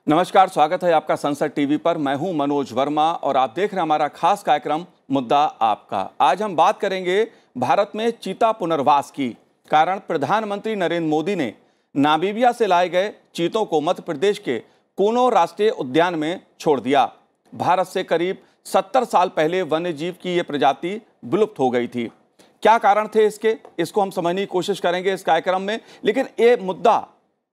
नमस्कार, स्वागत है आपका संसद टीवी पर। मैं हूं मनोज वर्मा और आप देख रहे हैं हमारा खास कार्यक्रम मुद्दा आपका। आज हम बात करेंगे भारत में चीता पुनर्वास की। कारण प्रधानमंत्री नरेंद्र मोदी ने नामीबिया से लाए गए चीतों को मध्य प्रदेश के कूनो राष्ट्रीय उद्यान में छोड़ दिया। भारत से करीब 70 साल पहले वन्य जीव की ये प्रजाति विलुप्त हो गई थी। क्या कारण थे इसको हम समझने की कोशिश करेंगे इस कार्यक्रम में। लेकिन ये मुद्दा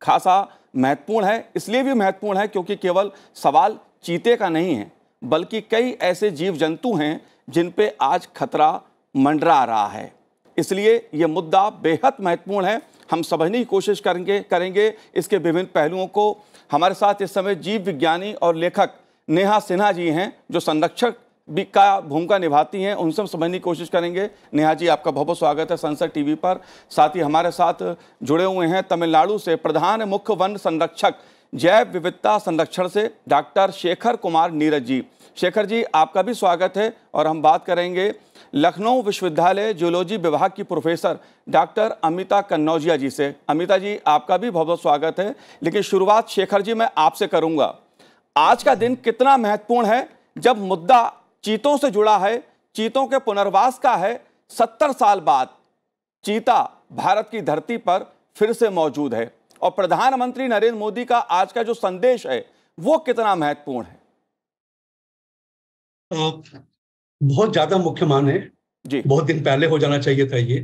खासा महत्वपूर्ण है, इसलिए भी महत्वपूर्ण है क्योंकि केवल सवाल चीते का नहीं है, बल्कि कई ऐसे जीव जंतु हैं जिन पे आज खतरा मंडरा रहा है। इसलिए ये मुद्दा बेहद महत्वपूर्ण है। हम समझने की कोशिश करेंगे इसके विभिन्न पहलुओं को। हमारे साथ इस समय जीव विज्ञानी और लेखक नेहा सिन्हा जी हैं, जो संरक्षक भी का भूमिका निभाती हैं। उनसे हम समझने की कोशिश करेंगे। नेहा जी, आपका बहुत बहुत स्वागत है संसद टीवी पर। साथ ही हमारे साथ जुड़े हुए हैं तमिलनाडु से प्रधान मुख्य वन संरक्षक जैव विविधता संरक्षण से डॉक्टर शेखर कुमार नीरज जी। शेखर जी, आपका भी स्वागत है। और हम बात करेंगे लखनऊ विश्वविद्यालय जूलॉजी विभाग की प्रोफेसर डॉक्टर अमिता कन्नौजिया जी से। अमिता जी, आपका भी बहुत बहुत स्वागत है। लेकिन शुरुआत शेखर जी मैं आपसे करूंगा। आज का दिन कितना महत्वपूर्ण है जब मुद्दा चीतों से जुड़ा है, चीतों के पुनर्वास का है। 70 साल बाद चीता भारत की धरती पर फिर से मौजूद है और प्रधानमंत्री नरेंद्र मोदी का आज का जो संदेश है वो कितना महत्वपूर्ण है? बहुत ज्यादा मुख्य मान है जी। बहुत दिन पहले हो जाना चाहिए था ये,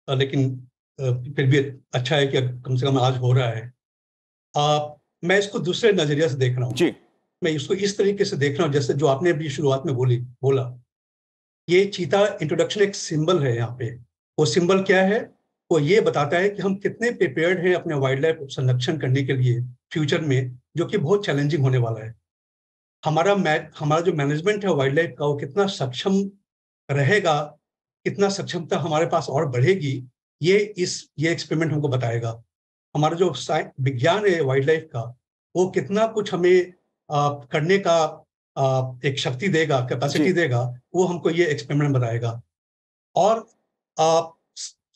लेकिन फिर भी अच्छा है कि कम से कम आज हो रहा है। मैं इसको दूसरे नजरिए से देख रहा हूँ। जी। मैं इसको इस तरीके से देख रहा हूँ जैसे जो आपने अभी शुरुआत में बोला। ये चीता इंट्रोडक्शन एक सिंबल है यहाँ पे। वो सिंबल क्या है? वो ये बताता है कि हम कितने प्रिपेयर्ड हैं अपने वाइल्ड लाइफ संरक्षण करने के लिए फ्यूचर में, जो कि बहुत चैलेंजिंग होने वाला है। हमारा जो मैनेजमेंट है वाइल्ड लाइफ का, वो कितना सक्षम रहेगा, कितना सक्षमता हमारे पास और बढ़ेगी, ये एक्सपेरिमेंट हमको बताएगा। हमारा जो विज्ञान है वाइल्ड लाइफ का, वो कितना कुछ हमें करने का एक शक्ति देगा, कैपेसिटी देगा, वो हमको ये एक्सपेरिमेंट बताएगा। और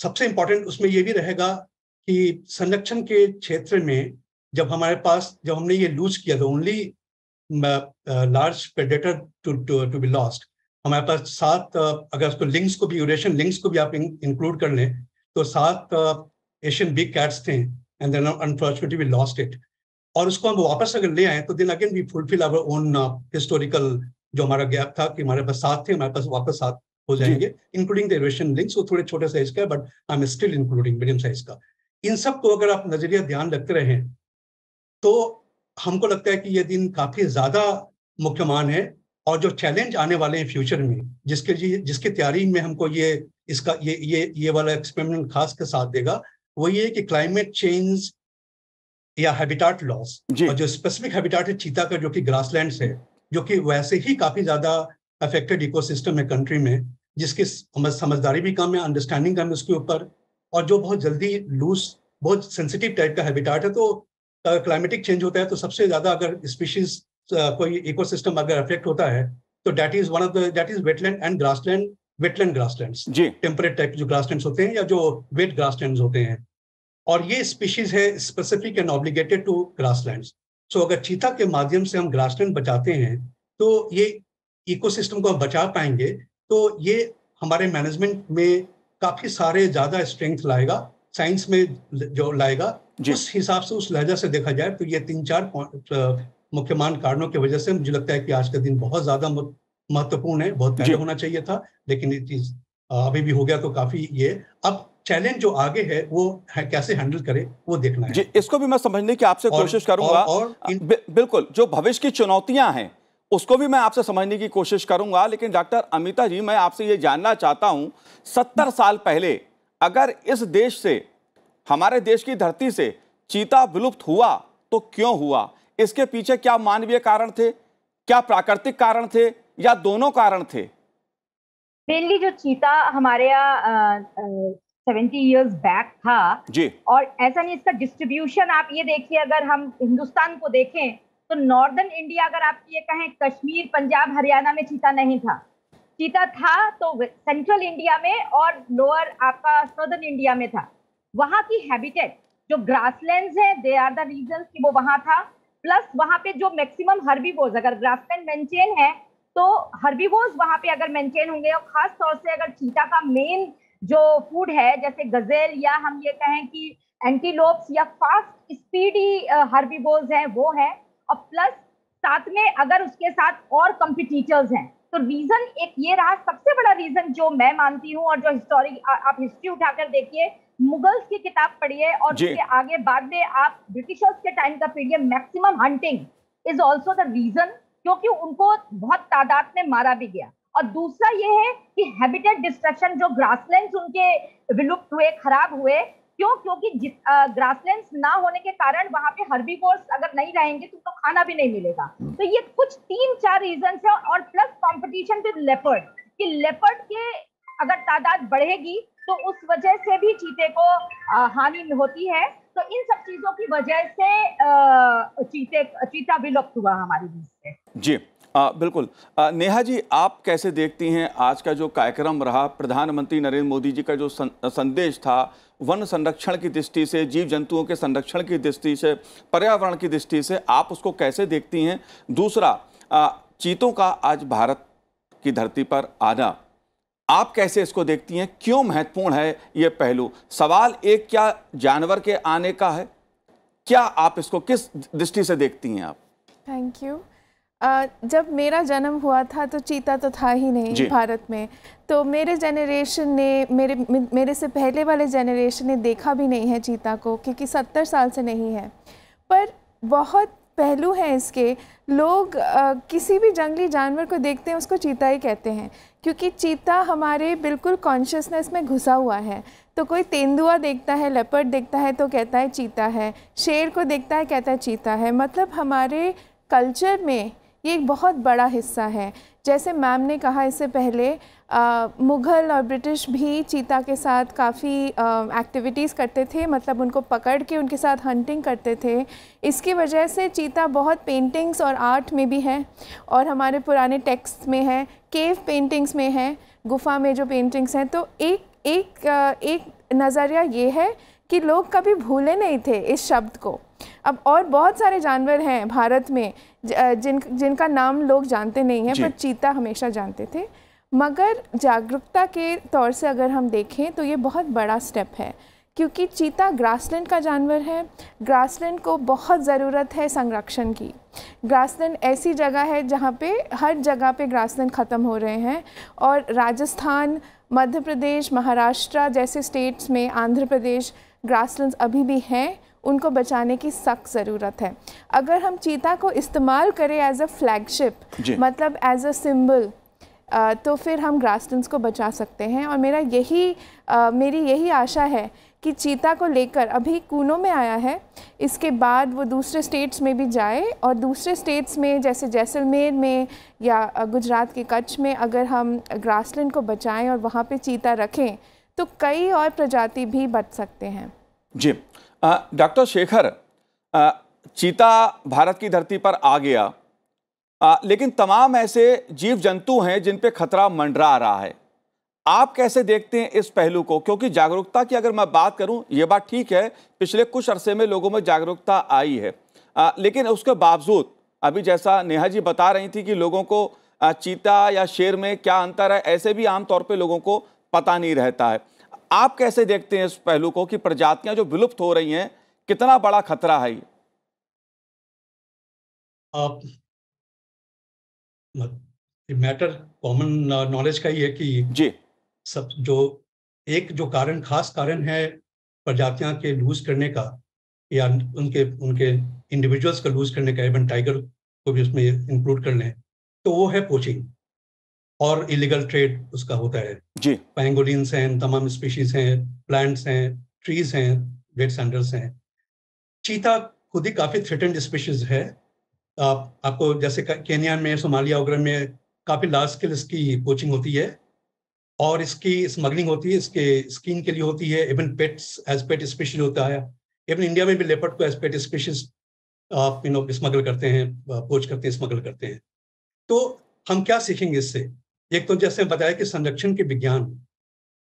सबसे इंपॉर्टेंट उसमें ये भी रहेगा कि संरक्षण के क्षेत्र में जब हमने ये लूज किया तो only large predator to be lost. हमारे पास 7 अगर उसको लिंक्स को भी, यूरेशियन लिंक्स को भी आप इंक्लूड कर लें तो 7 एशियन बिग कैट्स थे, and then unfortunately we lost it. और उसको हम वापस अगर ले आए तो then again we fulfil our own historical जो हमारा गैप था कि हमारे पास 7 थे, हमारे पास वापस 7 हो जाएंगे, इंक्लूडिंग द यूरेशियन लिंक्स। वो थोड़े छोटे साइज का है, but I am still including medium size का। इन सब को अगर आप नजरिया ध्यान रखते रहे तो हमको लगता है कि ये दिन काफी ज्यादा मुख्यमान है। और जो चैलेंज आने वाले हैं फ्यूचर में, जिसकी तैयारी में हमको ये वाला एक्सपेरिमेंट खास के साथ देगा, वो ये कि क्लाइमेट चेंज या हैबिटाट लॉस। और जो स्पेसिफिक हैबिटाट है चीता का, जो कि ग्रासलैंड्स है, जो कि वैसे ही काफी ज्यादा अफेक्टेड इकोसिस्टम है कंट्री में, जिसकी समझदारी भी कम है, अंडरस्टैंडिंग कम है उसके ऊपर, और जो बहुत जल्दी बहुत सेंसिटिव टाइप का हैबिटाट है। तो क्लाइमेटिक चेंज होता है तो सबसे ज्यादा अगर स्पीशीज कोई इकोसिस्टम अगर अफेक्ट होता है तो that is wetland and grassland, wetland grasslands, temperate type जो ग्रासलैंड्स होते हैं या जो वेट ग्रासलैंड्स होते हैं। और ये स्पीशीज है specific and obligated to grasslands. So अगर चीता के माध्यम से हम ग्रासलैंड बचाते हैं तो ये इकोसिस्टम को बचा पाएंगे, तो ये हमारे मैनेजमेंट में काफी सारे ज्यादा स्ट्रेंथ लाएगा, साइंस में जो लाएगा। उस हिसाब से, उस लहजा से देखा जाए तो ये 3-4 मुख्यमान कारणों की वजह से मुझे लगता है कि आज का दिन बहुत ज्यादा महत्वपूर्ण है। बहुत पहले होना चाहिए था, लेकिन अभी भी हो गया तो काफी। ये अब चैलेंज जो आगे है वो है कैसे हैंडल करे, वो देखना है। जी, इसको भी मैं समझने की आपसे कोशिश करूंगा। बिल्कुल, जो भविष्य की चुनौतियां हैं उसको भी मैं आपसे समझने की कोशिश करूंगा। लेकिन डॉक्टर अमिता जी, मैं आपसे ये जानना चाहता हूं, 70 साल पहले अगर इस देश से, हमारे देश की धरती से चीता विलुप्त हुआ तो क्यों हुआ? इसके पीछे क्या मानवीय कारण थे, क्या प्राकृतिक कारण थे, या दोनों कारण थे? मेनली जो चीता हमारे यहाँ 70 इयर्स बैक था जी। और ऐसा नहीं, इसका डिस्ट्रीब्यूशन आप ये देखिए, अगर हम हिंदुस्तान को देखें तो नॉर्दर्न इंडिया, अगर आप ये कहें कश्मीर, पंजाब, हरियाणा में चीता नहीं था। चीता था तो सेंट्रल इंडिया में और लोअर आपका सदर्न इंडिया में था। वहां की हैबिटेट जो ग्रासलैंड्स है, दे आर द रीजन कि वो वहां था। प्लस वहां पे जो मैक्सिमम हर्बीवोर्स, अगर ग्रासलैंड मेंटेन है तो हर्बीवोर्स वहां पे अगर मेंटेन होंगे, और खास तौर से अगर चीता का मेन जो फूड है जैसे गजेल या हम ये कहें कि एंटीलोप्स या फास्ट स्पीडी हर्बीवोर्स हैं वो हैं, और प्लस साथ में अगर उसके साथ और कंपिटिटर्स हैं, तो रीजन एक ये रहा, सबसे बड़ा रीजन जो मैं मानती हूँ, और जो हिस्टोरिक आप हिस्ट्री उठाकर देखिए, मुगल्स की किताब पढ़िए और उसके आगे बाद में आप ब्रिटिशर्स के टाइम का period, maximum hunting is also the reason, क्योंकि उनको बहुत तादाद में मारा भी गया। और दूसरा ये है कि हैबिटेट डिस्ट्रक्शन, जो ग्रासलैंड्स उनके विलुप्त हुए, खराब हुए, क्यों? क्योंकि ग्रासलैंड्स ना होने के कारण वहां पे हर्बीवोर्स अगर नहीं रहेंगे तो उनको खाना भी नहीं मिलेगा। तो ये कुछ 3-4 रीजन है, और प्लस कंपटीशन विद लेपर्ड, कि लेपर्ड के अगर तादाद बढ़ेगी तो उस वजह से भी चीते को हानि होती है। तो इन सब चीजों की वजह से चीता विलुप्त हुआ हमारे बीच से। जी बिल्कुल। नेहा जी, आप कैसे देखती हैं आज का जो कार्यक्रम रहा, प्रधानमंत्री नरेंद्र मोदी जी का जो संदेश था, वन संरक्षण की दृष्टि से, जीव जंतुओं के संरक्षण की दृष्टि से, पर्यावरण की दृष्टि से, आप उसको कैसे देखती हैं? दूसरा, चीतों का आज भारत की धरती पर आना, आप कैसे इसको देखती हैं? क्यों महत्वपूर्ण है ये पहलू? सवाल एक क्या जानवर के आने का है, क्या आप इसको किस दृष्टि से देखती हैं आप? Thank you. जब मेरा जन्म हुआ था तो चीता तो था ही नहीं भारत में, तो मेरे जनरेशन ने, मेरे से पहले वाले जनरेशन ने देखा भी नहीं है चीता को, क्योंकि 70 साल से नहीं है। पर बहुत पहलू हैं इसके। लोग किसी भी जंगली जानवर को देखते हैं उसको चीता ही कहते हैं, क्योंकि चीता हमारे बिल्कुल कॉन्शियसनेस में घुसा हुआ है। तो कोई तेंदुआ देखता है, लेपर्ड देखता है तो कहता है चीता है, शेर को देखता है कहता है चीता है। मतलब हमारे कल्चर में ये एक बहुत बड़ा हिस्सा है। जैसे मैम ने कहा इससे पहले, मुग़ल और ब्रिटिश भी चीता के साथ काफ़ी एक्टिविटीज़ करते थे, मतलब उनको पकड़ के उनके साथ हंटिंग करते थे। इसकी वजह से चीता बहुत पेंटिंग्स और आर्ट में भी है, और हमारे पुराने टेक्स्ट में है, केव पेंटिंग्स में है, गुफा में जो पेंटिंग्स हैं। तो एक नज़रिया ये है कि लोग कभी भूले नहीं थे इस शब्द को। अब और बहुत सारे जानवर हैं भारत में जिनका नाम लोग जानते नहीं हैं, पर चीता हमेशा जानते थे। मगर जागरूकता के तौर से अगर हम देखें तो ये बहुत बड़ा स्टेप है, क्योंकि चीता ग्रासलैंड का जानवर है। ग्रासलैंड को बहुत ज़रूरत है संरक्षण की। ग्रासलैंड ऐसी जगह है जहाँ पे हर जगह पे ग्रासलैंड ख़त्म हो रहे हैं, और राजस्थान, मध्य प्रदेश, महाराष्ट्र जैसे स्टेट्स में, आंध्र प्रदेश, ग्रासलैंड्स अभी भी हैं, उनको बचाने की सख्त ज़रूरत है। अगर हम चीता को इस्तेमाल करें एज अ फ्लैगशिप, मतलब एज अ सिंबल, तो फिर हम ग्रासलैंड्स को बचा सकते हैं। और मेरी यही आशा है कि चीता को लेकर, अभी कूनो में आया है, इसके बाद वो दूसरे स्टेट्स में भी जाए, और दूसरे स्टेट्स में जैसे जैसलमेर में या गुजरात के कच्छ में अगर हम ग्रासलैंड को बचाएं और वहाँ पे चीता रखें तो कई और प्रजाति भी बच सकते हैं। जी डॉक्टर शेखर, चीता भारत की धरती पर आ गया, लेकिन तमाम ऐसे जीव जंतु हैं जिन पे खतरा मंडरा रहा है। आप कैसे देखते हैं इस पहलू को? क्योंकि जागरूकता की अगर मैं बात करूं, ये बात ठीक है, पिछले कुछ अरसे में लोगों में जागरूकता आई है, लेकिन उसके बावजूद अभी जैसा नेहा जी बता रही थी कि लोगों को चीता या शेर में क्या अंतर है, ऐसे भी आमतौर पर लोगों को पता नहीं रहता है। आप कैसे देखते हैं इस पहलू को कि प्रजातियां जो विलुप्त हो रही हैं, कितना बड़ा खतरा है ये? मैटर कॉमन नॉलेज का ही है कि जी सब जो कारण, खास कारण है प्रजातियां के लूज करने का, या उनके इंडिविजुअल्स का लूज करने का, इवन टाइगर को भी उसमें इंक्लूड कर लें, तो वो है पोचिंग और इलीगल ट्रेड उसका होता है। जी, पैंगोलिन्स हैं, तमाम स्पीशीज हैं, प्लांट्स हैं, ट्रीज हैं, वेट सैंडल्स हैं। चीता खुद ही काफी थ्रेटेंड स्पीशीज है। आपको जैसे केन्या में, सोमालिया वगैरह में काफी लार्ज स्केल इसकी पोचिंग होती है, और इसकी स्मगलिंग होती है, इसके स्किन के लिए होती है, even pets as pet species होता है। इवन इंडिया में भी लेपर्ड को एज पेट स्पीशीज स्मगल करते हैं, पोच करते हैं, स्मगल करते हैं। तो हम क्या सीखेंगे इससे? एक तो जैसे बताया कि संरक्षण के विज्ञान,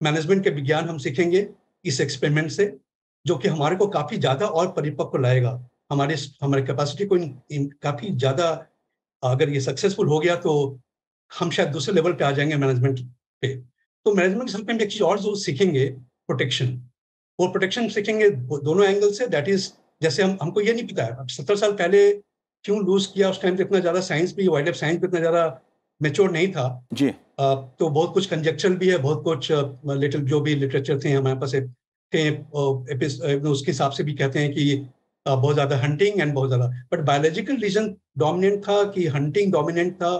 मैनेजमेंट के विज्ञान हम सीखेंगे इस एक्सपेरिमेंट से, जो कि हमारे को काफी ज्यादा और परिपक्व लाएगा। हमारे कैपेसिटी को काफ़ी ज़्यादा, अगर ये सक्सेसफुल हो गया तो हम शायद दूसरे लेवल पे आ जाएंगे मैनेजमेंट पे। तो मैनेजमेंट के में एक चीज़ और जो सीखेंगे, प्रोटेक्शन, और प्रोटेक्शन सीखेंगे दोनों एंगल से। दैट इज, जैसे हमको ये नहीं पता है 70 साल पहले क्यों लूज किया, उस टाइम पे इतना ज़्यादा साइंस भी, वाइल्ड लाइफ साइंस भी इतना ज़्यादा मेच्योर नहीं था जी। तो बहुत कुछ कंजेक्चर भी है, बहुत कुछ लिटिल जो भी लिटरेचर थे हमारे पास थे, उसके हिसाब से भी कहते हैं कि बहुत ज़्यादा हंटिंग एंड बहुत ज़्यादा, बट बायोलॉजिकल रीजन डोमिनेंट था कि हंटिंग डोमिनेंट था,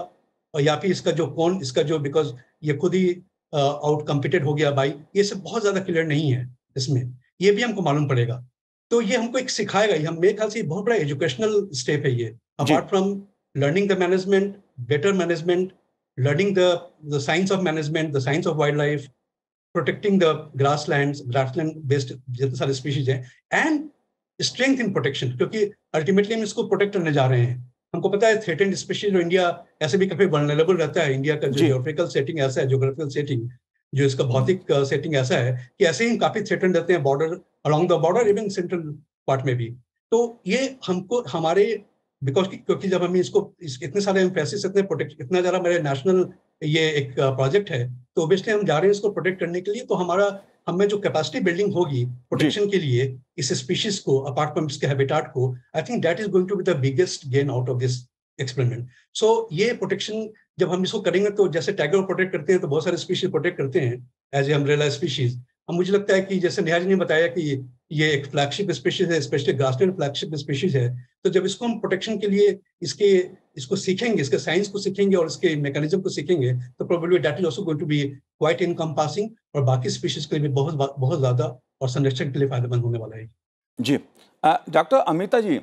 या फिर इसका जो बिकॉज ये खुद ही आउट कम्पीटेड हो गया बाई, ये सब बहुत ज़्यादा क्लियर नहीं है इसमें, ये भी हमको मालूम पड़ेगा। तो ये हमको एक सिखाएगा, ये मेरे ख्याल से बहुत बड़ा एजुकेशनल स्टेप है ये, apart from learning the management, better management, learning the science of management, the science of wildlife, protecting the grassland based जितने सारे species हैं, and strength in protection, क्योंकि ultimately हम इसको protect करने जा रहे हैं। हमको पता है threatened species जो इंडिया ऐसे भी काफी vulnerable रहता है, इंडिया का जो geographical setting ऐसा है, geographical setting जो इसका भौतिक setting ऐसा है कि ऐसे ही काफी threatened रहते हैं border, along the border, even central part में भी। तो ये हमको हमारे क्योंकि जब हम इसको इतने सारे एम्फेसिस, इतना ज़्यादा मेरे नेशनल ये एक प्रोजेक्ट है, तो ऑब्वियसली हम जा रहे हैं इसको प्रोटेक्ट करने के लिए, तो हमें जो कैपेसिटी बिल्डिंग होगी प्रोटेक्शन के लिए इस स्पीशीज को, अपार्ट फ्रॉम इसके हैबिटाट को, I think that is going to be the biggest gain out of this experiment. So ये प्रोटेक्शन जब हम इसको करेंगे, तो जैसे टाइगर प्रोटेक्ट करते हैं तो बहुत सारे स्पीशीज प्रोटेक्ट करते हैं एज ए अम्ब्रेला स्पीशीज। अब मुझे लगता है कि जैसे निहाज ने बताया कि ये एक फ्लैगशिप स्पीशीज है, स्पेशली ग्रासलैंड फ्लैगशिप स्पीशीज है, तो जब इसको हम प्रोटेक्शन के लिए इसको सीखेंगे, इसके साइंस को सीखेंगे और इसके मैकेनिज्म को सीखेंगे, तो probably that is also going to be quite encompassing, और बाकी स्पीशीज के लिए भी बहुत ज्यादा और संरक्षण के लिए फायदेमंद होने वाला है। जी डॉक्टर अमिता जी,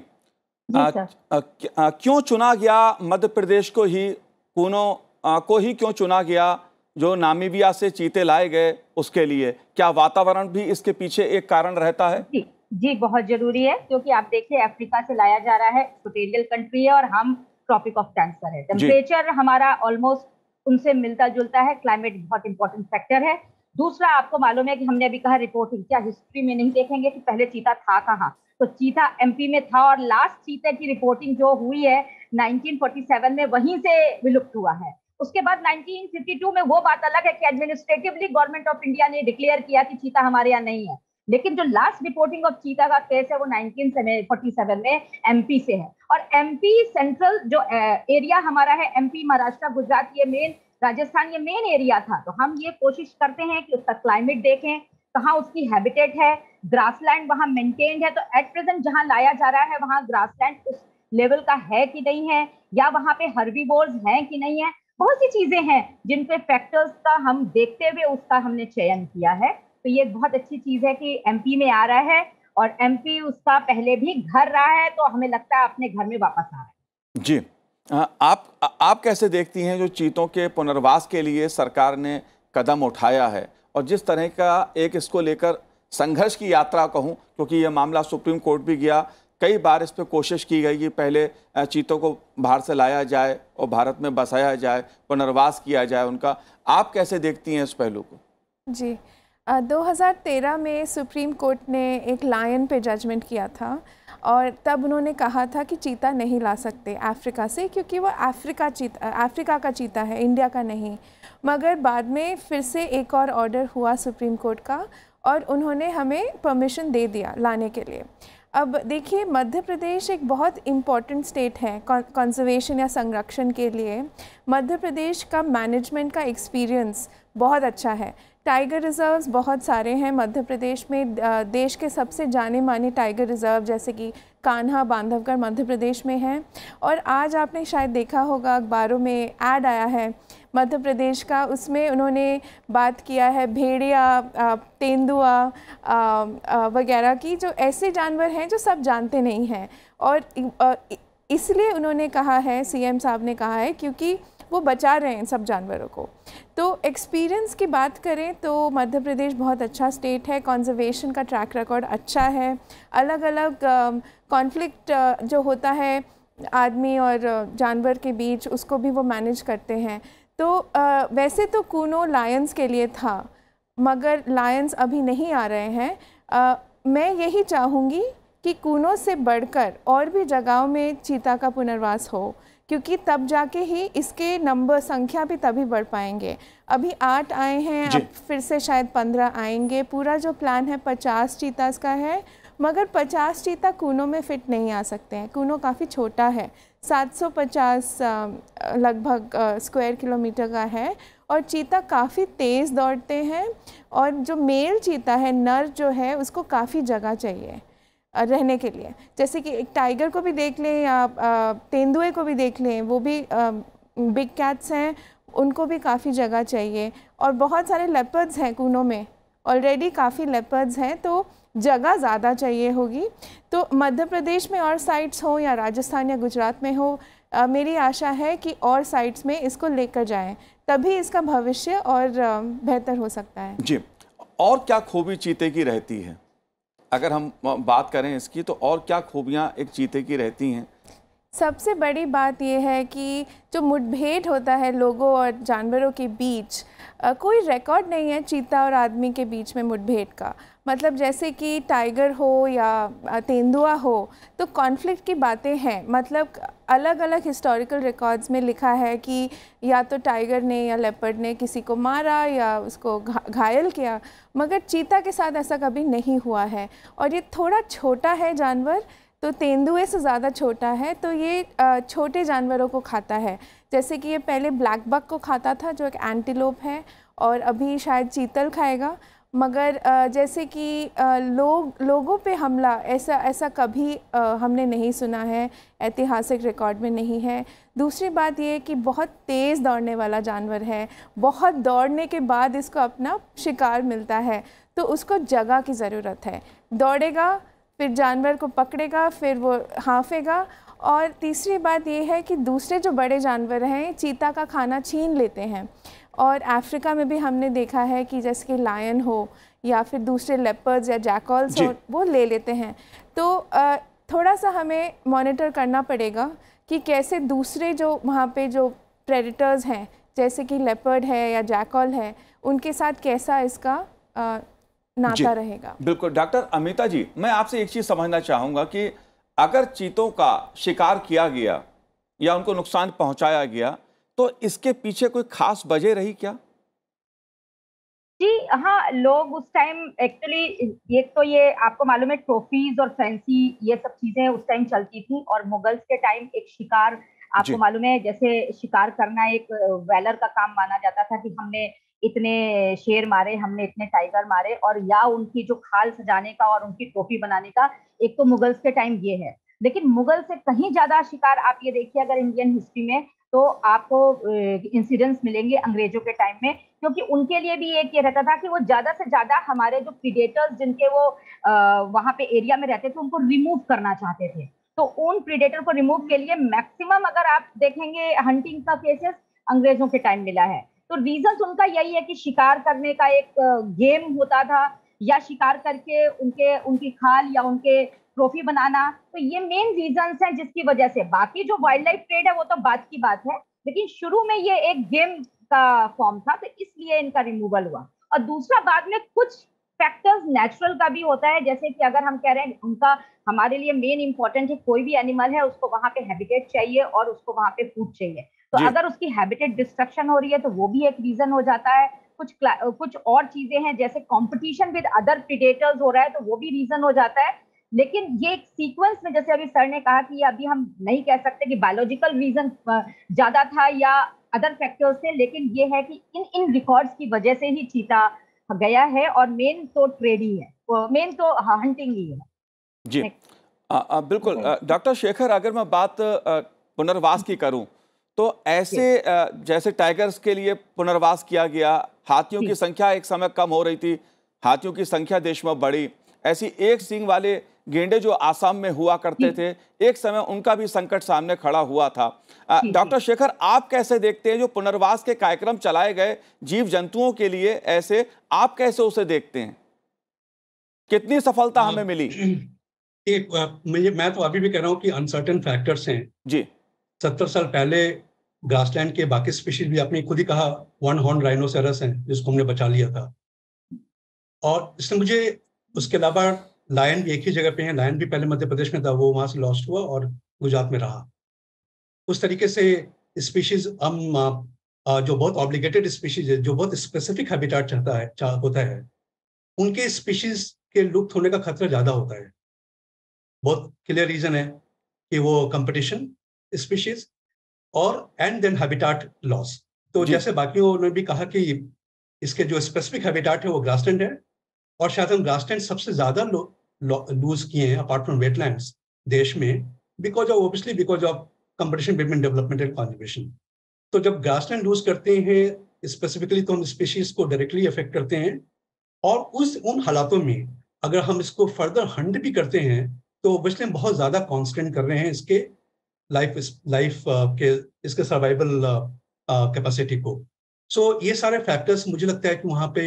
क्यों चुना गया मध्य प्रदेश को ही, को ही क्यों चुना गया जो नामीबिया से चीते लाए गए उसके लिए? क्या वातावरण भी इसके पीछे एक कारण रहता है? जी बहुत जरूरी है, क्योंकि आप देखिए अफ्रीका से लाया जा रहा है, इक्वेटोरियल कंट्री है और हम ट्रॉपिक ऑफ कैंसर है, टेम्परेचर हमारा ऑलमोस्ट उनसे मिलता जुलता है, क्लाइमेट बहुत इंपॉर्टेंट फैक्टर है। दूसरा, आपको मालूम है कि हमने अभी कहा रिपोर्टिंग, क्या हिस्ट्री में नहीं देखेंगे कि पहले चीता था कहाँ? तो चीता एमपी में था, और लास्ट चीते की रिपोर्टिंग जो हुई है 1947 में, वहीं से विलुप्त हुआ है। उसके बाद 1952 में वो बात अलग है कि एडमिनिस्ट्रेटिवली गवर्नमेंट ऑफ इंडिया ने डिक्लेयर किया कि चीता हमारे यहाँ नहीं है, लेकिन जो लास्ट रिपोर्टिंग ऑफ चीता का केस है वो 1947 में एमपी से है। और एमपी सेंट्रल जो एरिया हमारा है, एमपी, महाराष्ट्र, गुजरात, ये मेन, राजस्थान, ये मेन एरिया था। तो हम ये कोशिश करते हैं कि उसका क्लाइमेट देखें, कहाँ उसकी हैबिटेट है, ग्रासलैंड वहाँ मेंटेन्ड है। तो एट प्रेजेंट जहाँ लाया जा रहा है वहाँ ग्रासलैंड उस लेवल का है कि नहीं है, या वहाँ पे हर्बीवोर्स हैं कि नहीं है, बहुत सी चीजें हैं जिन पे फैक्टर्स का हम देखते हुए उसका हमने चयन किया है। तो ये बहुत अच्छी चीज है कि एमपी में आ रहा है, और एमपी उसका पहले भी घर रहा है, तो हमें लगता है अपने घर में वापस आ रहा है। जी, आप कैसे देखती हैं जो चीतों के पुनर्वास के लिए सरकार ने कदम उठाया है, और जिस तरह का एक इसको लेकर संघर्ष की यात्रा कहूँ, क्योंकि यह मामला सुप्रीम कोर्ट भी गया, कई बार इस पर कोशिश की गई कि पहले चीतों को बाहर से लाया जाए और भारत में बसाया जाए, पुनर्वास किया जाए उनका, आप कैसे देखती हैं इस पहलू को? जी, 2013 में सुप्रीम कोर्ट ने एक लायन पे जजमेंट किया था, और तब उन्होंने कहा था कि चीता नहीं ला सकते अफ्रीका से, क्योंकि वो अफ्रीका का चीता है, इंडिया का नहीं। मगर बाद में फिर से एक और ऑर्डर हुआ सुप्रीम कोर्ट का, और उन्होंने हमें परमिशन दे दिया लाने के लिए। अब देखिए, मध्य प्रदेश एक बहुत इम्पॉर्टेंट स्टेट है कंजर्वेशन या संरक्षण के लिए। मध्य प्रदेश का मैनेजमेंट का एक्सपीरियंस बहुत अच्छा है। टाइगर रिजर्व्स बहुत सारे हैं मध्य प्रदेश में, देश के सबसे जाने माने टाइगर रिजर्व जैसे कि कान्हा, बांधवगढ़ मध्य प्रदेश में हैं। और आज आपने शायद देखा होगा अखबारों में ऐड आया है मध्य प्रदेश का, उसमें उन्होंने बात किया है भेड़िया, तेंदुआ वगैरह की, जो ऐसे जानवर हैं जो सब जानते नहीं हैं। और इसलिए उन्होंने कहा है, सीएम साहब ने कहा है, क्योंकि वो बचा रहे हैं सब जानवरों को। तो एक्सपीरियंस की बात करें तो मध्य प्रदेश बहुत अच्छा स्टेट है, कंजर्वेशन का ट्रैक रिकॉर्ड अच्छा है। अलग अलग कॉन्फ्लिक्ट जो होता है आदमी और जानवर के बीच, उसको भी वो मैनेज करते हैं। तो वैसे तो कूनो लायंस के लिए था, मगर लायंस अभी नहीं आ रहे हैं। मैं यही चाहूँगी कि कूनो से बढ़कर और भी जगहों में चीता का पुनर्वास हो, क्योंकि तब जाके ही इसके नंबर संख्या भी तभी बढ़ पाएंगे। अभी 8 आए हैं, अब फिर से शायद 15 आएंगे। पूरा जो प्लान है 50 चीतास का है, मगर 50 चीता कूनो में फिट नहीं आ सकते हैं। कूनो काफ़ी छोटा है, 750 लगभग स्क्वायर किलोमीटर का है, और चीता काफ़ी तेज़ दौड़ते हैं। और जो मेल चीता है, नर जो है, उसको काफ़ी जगह चाहिए रहने के लिए। जैसे कि एक टाइगर को भी देख लें या तेंदुए को भी देख लें, वो भी बिग कैट्स हैं, उनको भी काफ़ी जगह चाहिए। और बहुत सारे लेपर्ड्स हैं कूनों में, ऑलरेडी काफ़ी लेपर्ड्स हैं, तो जगह ज़्यादा चाहिए होगी। तो मध्य प्रदेश में और साइट्स हो या राजस्थान या गुजरात में हो, मेरी आशा है कि और साइट्स में इसको लेकर जाएं, तभी इसका भविष्य और बेहतर हो सकता है। जी, और क्या खूबी चीते की रहती है? अगर हम बात करें इसकी, तो और क्या खूबियाँ एक चीते की रहती हैं? सबसे बड़ी बात यह है कि जो मुठभेड़ होता है लोगों और जानवरों के बीच, कोई रिकॉर्ड नहीं है चीता और आदमी के बीच में मुठभेड़ का। मतलब जैसे कि टाइगर हो या तेंदुआ हो, तो कॉन्फ्लिक्ट की बातें हैं। मतलब अलग अलग हिस्टोरिकल रिकॉर्ड्स में लिखा है कि या तो टाइगर ने या लेपर्ड ने किसी को मारा या उसको घायल किया, मगर चीता के साथ ऐसा कभी नहीं हुआ है। और ये थोड़ा छोटा है जानवर, तो तेंदुए से ज़्यादा छोटा है, तो ये छोटे जानवरों को खाता है। जैसे कि ये पहले ब्लैक बक को खाता था, जो एक एंटीलोप है, और अभी शायद चीतल खाएगा। मगर जैसे कि लोगों पे हमला ऐसा कभी हमने नहीं सुना है, ऐतिहासिक रिकॉर्ड में नहीं है। दूसरी बात ये कि बहुत तेज़ दौड़ने वाला जानवर है, बहुत दौड़ने के बाद इसको अपना शिकार मिलता है, तो उसको जगह की ज़रूरत है। दौड़ेगा, फिर जानवर को पकड़ेगा, फिर वो हाँफेगा। और तीसरी बात ये है कि दूसरे जो बड़े जानवर हैं चीता का खाना छीन लेते हैं। और अफ्रीका में भी हमने देखा है कि जैसे कि लायन हो या फिर दूसरे लेपर्ड्स या जैकल्स हो, वो ले लेते हैं। तो थोड़ा सा हमें मॉनिटर करना पड़ेगा कि कैसे दूसरे जो वहाँ पे जो प्रेडेटर्स हैं, जैसे कि लेपर्ड है या जैकल है, उनके साथ कैसा इसका नाता रहेगा। बिल्कुल। डॉक्टर अमिता जी, मैं आपसे एक चीज़ समझना चाहूँगा कि अगर चीतों का शिकार किया गया या उनको नुकसान पहुँचाया गया, तो इसके पीछे कोई खास वजह रही क्या? जी हाँ, लोग उस टाइम एक्चुअली, एक तो ये आपको मालूम है ट्रॉफीज और फैंसी ये सब चीजें उस टाइम चलती थी। और मुगल्स के टाइम एक शिकार, आपको मालूम है, जैसे शिकार करना एक वैलर का काम माना जाता था कि हमने इतने शेर मारे, हमने इतने टाइगर मारे, और या उनकी जो खाल सजाने का और उनकी ट्रॉफी बनाने का, एक तो मुगल्स के टाइम ये है। लेकिन मुगल से कहीं ज्यादा शिकार आप ये देखिए अगर इंडियन हिस्ट्री में, तो आपको इंसिडेंट्स मिलेंगे अंग्रेजों के टाइम में, क्योंकि उनके लिए भी एक ये रहता था कि वो ज्यादा से ज्यादा हमारे जो प्रीडेटर्स जिनके वो वहां पे एरिया में रहते थे उनको रिमूव करना चाहते थे। तो उन प्रीडेटर को रिमूव के लिए मैक्सिमम अगर आप देखेंगे हंटिंग का केसेस अंग्रेजों के टाइम मिला है। तो रीजन उनका यही है कि शिकार करने का एक गेम होता था, या शिकार करके उनकी खाल या उनके ट्रॉफी बनाना। तो ये मेन रीजंस हैं जिसकी वजह से, बाकी जो वाइल्ड लाइफ ट्रेड है वो तो बात की बात है, लेकिन शुरू में ये एक गेम का फॉर्म था, तो इसलिए इनका रिमूवल हुआ। और दूसरा, बाद में कुछ फैक्टर्स नेचुरल का भी होता है, जैसे कि अगर हम कह रहे हैं उनका हमारे लिए मेन इंपॉर्टेंट है, कोई भी एनिमल है उसको वहां पे हैबिटेट चाहिए और उसको वहां पे फूड चाहिए। तो अगर उसकी हैबिटेट डिस्ट्रक्शन हो रही है तो वो भी एक रीजन हो जाता है। कुछ और चीजें हैं, जैसे कंपटीशन विद अदर प्रीडेटर्स हो रहा है, तो वो भी रीजन हो जाता है। लेकिन ये एक सीक्वेंस में, जैसे अभी सर ने कहा कि अभी हम नहीं कह सकते कि बायोलॉजिकल रीजन ज्यादा था या अदर फैक्टर्स थे, लेकिन ये है कि इन रिकॉर्ड्स की वजह से ही चीता गया है, और मेन तो ट्रेड ही है, मेन तो हंटिंग ही है। जी बिल्कुल। डॉक्टर शेखर, अगर मैं बात पुनर्वास की करूं, तो ऐसे जैसे टाइगर्स के लिए पुनर्वास किया गया, हाथियों की संख्या एक समय कम हो रही थी, हाथियों की संख्या देश में बढ़ी, ऐसी एक सींग वाले गेंडे जो आसाम में हुआ करते थे, एक समय उनका भी संकट सामने खड़ा हुआ था। डॉक्टर शेखर, आप कैसे देखते हैं जो पुनर्वास के कार्यक्रम चलाए गए जीव जंतुओं के लिए, ऐसे आप कैसे उसे देखते हैं? कितनी सफलता हमें मिली? मैं तो अभी भी कह रहा हूँ कि अनसर्टेन फैक्टर्स हैं जी। 70 साल पहले ग्रासलैंड के बाकी स्पीशीज भी, आपने खुद ही कहा, वन हॉर्न राइनोसेरस हैं जिसको हमने बचा लिया था। और इसने मुझे उसके अलावा लायन भी एक ही जगह पे है। लायन भी पहले मध्य प्रदेश में था, वो वहां से लॉस्ट हुआ और गुजरात में रहा। उस तरीके से स्पीशीज हम जो बहुत ऑब्लिगेटेड स्पीशीज है, जो बहुत स्पेसिफिक हैबिटेट होता है, उनके स्पीशीज के लुप्त होने का खतरा ज्यादा होता है। बहुत क्लियर रीजन है कि वो कंपटीशन स्पीशीज और एंड देन हैबिटेट लॉस। तो जैसे बाकियों ने भी कहा कि इसके जो स्पेसिफिक हैबिटेट है वो ग्रासलैंड है, और शायद हम ग्रासलैंड सबसे ज्यादा लूज किए हैं अपार्ट फ्रॉम वेटलैंड्स देश में, because of competition between development and conservation. तो जब ग्रासलैंड लूज करते हैं स्पेसिफिकली, तो हम स्पीशीज को डायरेक्टली अफेक्ट करते हैं, और उन हालातों में अगर हम इसको फर्दर हंट भी करते हैं तो ऑब्वियसली हम बहुत ज्यादा कॉन्स्टेंट कर रहे हैं इसके लाइफ के इसके सर्वाइवल कैपेसिटी को। सो ये सारे फैक्टर्स मुझे लगता है कि वहाँ पे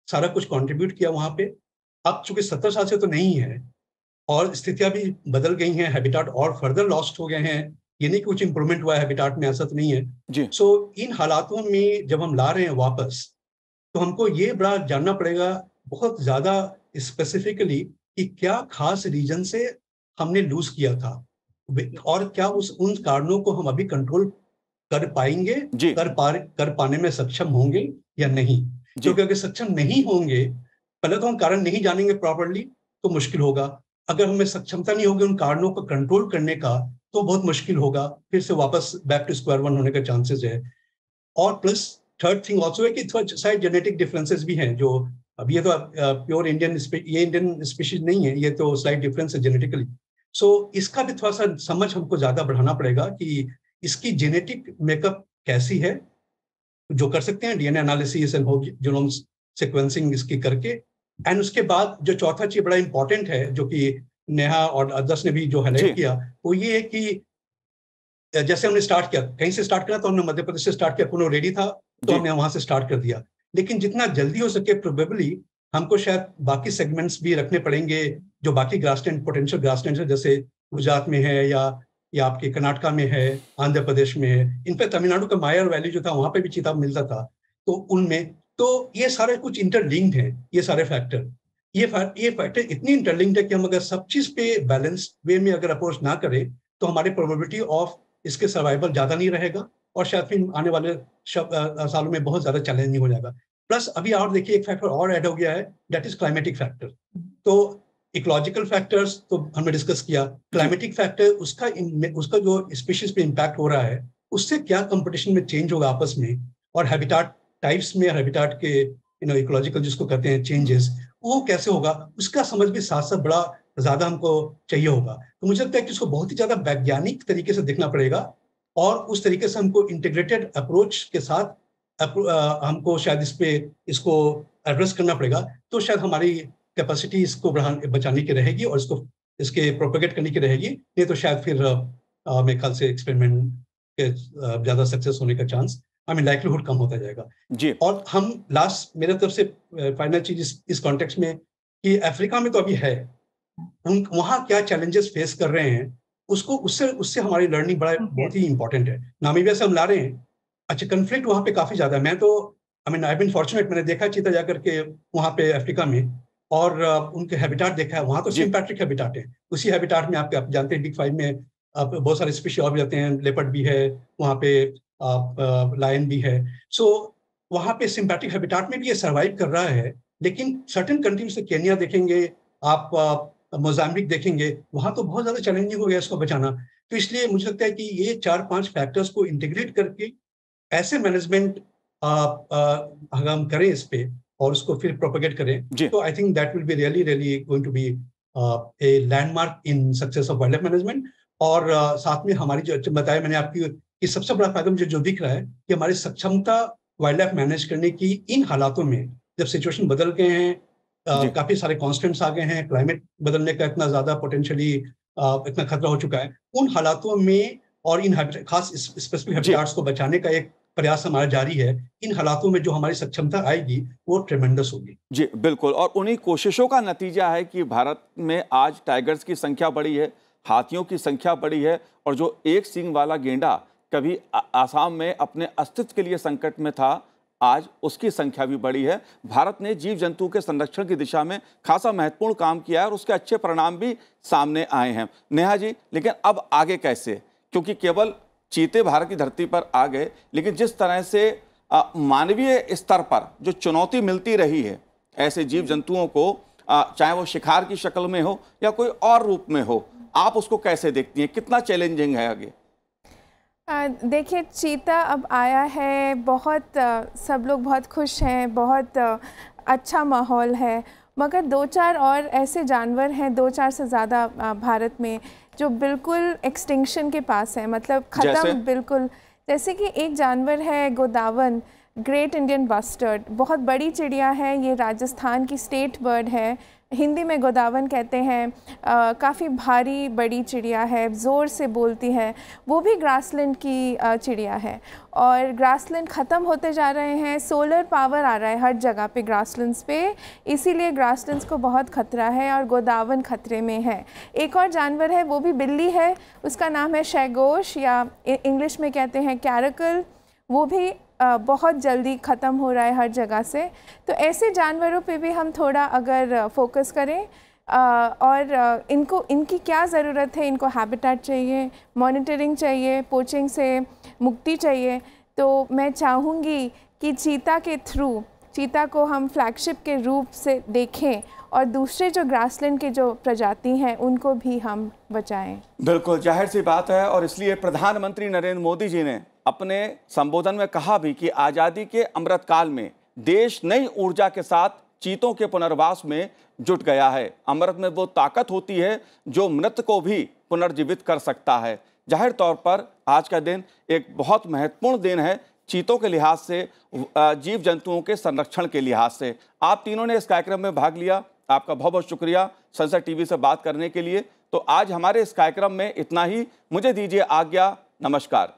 सारा कुछ कंट्रीब्यूट किया वहाँ पे। अब चूंकि 70 साल से तो नहीं है और स्थितियां भी बदल गई हैं, हैबिटेट और फर्दर लॉस्ट हो गए हैं, ये नहीं कुछ इंप्रूवमेंट हुआ है हैबिटेट में, ऐसा तो नहीं है। सो इन हालातों में जब हम ला रहे हैं वापस, तो हमको ये बड़ा जानना पड़ेगा बहुत ज्यादा स्पेसिफिकली कि क्या खास रीजन से हमने लूज किया था, और क्या उन कारणों को हम अभी कंट्रोल कर पाएंगे, कर पाने में सक्षम होंगे या नहीं। क्योंकि अगर सक्षम नहीं होंगे, पहले तो हम कारण नहीं जानेंगे प्रॉपर्ली तो मुश्किल होगा। अगर हमें सक्षमता नहीं होगी उन कारणों को कंट्रोल करने का, तो बहुत मुश्किल होगा, फिर से वापस बैक टू स्क्वायर वन होने का चांसेस है। और प्लस थर्ड थिंग ऑल्सो है कि थोड़ा शायद जेनेटिक डिफरेंसेस भी हैं, जो अब ये तो प्योर इंडियन स्पीशीज नहीं है, ये तो स्लाइट डिफरेंस है जेनेटिकली। सो इसका भी थोड़ा सा समझ हमको ज्यादा बढ़ाना पड़ेगा कि इसकी जेनेटिक मेकअप कैसी है, जो कर सकते हैं DNA analysis and whole genome sequencing इसकी करके। एंड उसके बाद जो चौथा चीज बड़ा इंपॉर्टेंट है, जो कि नेहा और अदर्स ने भी जो हाईलाइट किया, वो ये है कि जैसे हमने स्टार्ट किया, कहीं से स्टार्ट करा, तो हमने मध्य प्रदेश से स्टार्ट किया, पुणे रेडी था तो हमने वहां से स्टार्ट कर दिया। लेकिन जितना जल्दी हो सके प्रोबेबली हमको शायद बाकी सेगमेंट्स भी रखने पड़ेंगे, जो बाकी ग्रासलैंड पोटेंशियल ग्रासलैंड है, जैसे गुजरात में है या आपके कर्नाटका में है, आंध्र प्रदेश में है। इनफैक्ट तमिलनाडु का मायर वैली जो था वहां पे भी चीता मिलता था, तो उनमें तो ये सारे कुछ इंटरलिंक्ड हैं, ये सारे फैक्टर। ये फैक्टर इतनी इंटरलिंक्ड है कि हम अगर सब चीज पे बैलेंस वे में अगर अप्रोच ना करें, तो हमारी प्रोबेबिलिटी ऑफ इसके सर्वाइवल ज्यादा नहीं रहेगा, और शायद फिर आने वाले सालों में बहुत ज्यादा चैलेंजिंग हो जाएगा। प्लस अभी और देखिए एक फैक्टर और ऐड हो गया है, दैट इज क्लाइमेटिक फैक्टर। तो इकोलॉजिकल फैक्टर्स तो हमने डिस्कस किया, क्लाइमेटिक फैक्टर उसका जो स्पीशीज पे इम्पैक्ट हो रहा है, उससे क्या कंपटीशन में चेंज होगा आपस में, और हैबिटेट टाइप्स में हैबिटेट के इकोलॉजिकल जिसको कहते हैं चेंजेस, वो कैसे होगा, उसका समझ भी साथ साथ बड़ा ज्यादा हमको चाहिए होगा। तो मुझे लगता है कि इसको बहुत ही ज्यादा वैज्ञानिक तरीके से देखना पड़ेगा, और उस तरीके से हमको इंटीग्रेटेड अप्रोच के साथ हमको शायद इसको एड्रेस करना पड़ेगा। तो शायद हमारी कैपेसिटी इसको बचाने की रहेगी और इसके प्रोपेगेट करने की रहेगी। नहीं तो शायद फिर मेरे ख्याल से एक्सपेरिमेंट के ज्यादा सक्सेस होने का चांस, लाइक्लीहुड कम होता जाएगा जी। और हम लास्ट मेरे तरफ से फाइनल चीज इस कॉन्टेक्स्ट में कि अफ्रीका में तो अभी है, वहां क्या चैलेंजेस फेस कर रहे हैं, उससे हमारी लर्निंग बहुत ही इंपॉर्टेंट है। नामीबिया से हम ला रहे हैं, अच्छा कंफ्लिक्ट वहां पे काफी ज्यादा है। मैं तो आई बीन फॉर्चुनेट, मैंने देखा चीता जाकर के वहां पे अफ्रीका में, और उनके हैबिटेट देखा है, वहां तो सिम्पैट्रिक हैबिटेट है। उसी हैबिटेट में आप जानते हैं बिग 5 में बहुत सारे स्पीशीज और भी जाते हैं, लेपर्ड भी है वहां पे, लायन भी है। सो वहां पे सिम्पैट्रिक हैबिटेट में भी ये सर्वाइव कर रहा है। लेकिन सर्टेन कंट्रीज से केन्या देखेंगे आप, मोजाम्बिक देखेंगे, वहां तो बहुत ज्यादा चैलेंजिंग हो गया इसको बचाना। तो इसलिए मुझे लगता है कि ये 4-5 फैक्टर्स को इंटीग्रेट करके ऐसे मैनेजमेंट हम करें इस पे, और उसको फिर प्रोपेगेट करें, तो I think that will be really going to be a landmark in success of wildlife management. और साथ में हमारी जो बताया मैंने आपकी कि सबसे बड़ा फायदा मुझे जो दिख रहा है कि हमारी सक्षमता वाइल्ड लाइफ मैनेज करने की इन हालातों में, जब सिचुएशन बदल गए हैं, काफी सारे कॉन्स्टेंट्स आ गए हैं, क्लाइमेट बदलने का इतना ज्यादा पोटेंशियली इतना खतरा हो चुका है, उन हालातों में और इन खास स्पेसिफिक हैबिटेट्स को बचाने का एक प्रयास हमारा जारी है। इन हालातों में जो हमारी सक्षमता आएगी वो ट्रेमेंडस होगी। जी बिल्कुल, और उन्हीं कोशिशों का नतीजा है कि भारत में आज टाइगर्स की संख्या बढ़ी है, हाथियों की संख्या बढ़ी है, और जो एक सींग वाला गेंडा कभी आसाम में अपने अस्तित्व के लिए संकट में था, आज उसकी संख्या भी बढ़ी है। भारत ने जीव जंतुओं के संरक्षण की दिशा में खासा महत्वपूर्ण काम किया है और उसके अच्छे परिणाम भी सामने आए हैं। नेहा जी, लेकिन अब आगे कैसे? क्योंकि केवल चीते भारत की धरती पर आ गए, लेकिन जिस तरह से मानवीय स्तर पर जो चुनौती मिलती रही है ऐसे जीव जंतुओं को, चाहे वो शिकार की शक्ल में हो या कोई और रूप में हो, आप उसको कैसे देखती हैं? कितना चैलेंजिंग है आगे? देखिए, चीता अब आया है, बहुत सब लोग बहुत खुश हैं, बहुत अच्छा माहौल है, मगर 2-4 और ऐसे जानवर हैं, 2-4 से ज़्यादा भारत में, जो बिल्कुल एक्सटिंक्शन के पास है, मतलब ख़त्म बिल्कुल। जैसे कि एक जानवर है गोदावन, ग्रेट इंडियन बस्टर्ड, बहुत बड़ी चिड़िया है, ये राजस्थान की स्टेट बर्ड है, हिंदी में गोदावन कहते हैं। काफ़ी भारी बड़ी चिड़िया है, ज़ोर से बोलती है, वो भी ग्रासलैंड की चिड़िया है। और ग्रासलैंड ख़त्म होते जा रहे हैं, सोलर पावर आ रहा है हर जगह पे ग्रासलैंड्स पे, इसीलिए ग्रासलैंड्स को बहुत ख़तरा है और गोदावन ख़तरे में है। एक और जानवर है, वो भी बिल्ली है, उसका नाम है शैगोश या इंग्लिश में कहते हैं कैरकल, वो भी बहुत जल्दी ख़त्म हो रहा है हर जगह से। तो ऐसे जानवरों पे भी हम थोड़ा अगर फोकस करें और इनकी क्या ज़रूरत है, इनको हैबिटेट चाहिए, मॉनिटरिंग चाहिए, पोचिंग से मुक्ति चाहिए, तो मैं चाहूँगी कि चीता के थ्रू चीता को हम फ्लैगशिप के रूप से देखें और दूसरे जो ग्रासलैंड के जो प्रजाति हैं उनको भी हम बचाएं। बिल्कुल जाहिर सी बात है, और इसलिए प्रधानमंत्री नरेंद्र मोदी जी ने अपने संबोधन में कहा भी कि आज़ादी के अमृतकाल में देश नई ऊर्जा के साथ चीतों के पुनर्वास में जुट गया है। अमृत में वो ताकत होती है जो मृत को भी पुनर्जीवित कर सकता है। जाहिर तौर पर आज का दिन एक बहुत महत्वपूर्ण दिन है चीतों के लिहाज से, जीव जंतुओं के संरक्षण के लिहाज से। आप तीनों ने इस कार्यक्रम में भाग लिया, आपका बहुत बहुत शुक्रिया संसद टीवी से बात करने के लिए। तो आज हमारे इस कार्यक्रम में इतना ही, मुझे दीजिए आज्ञा, नमस्कार।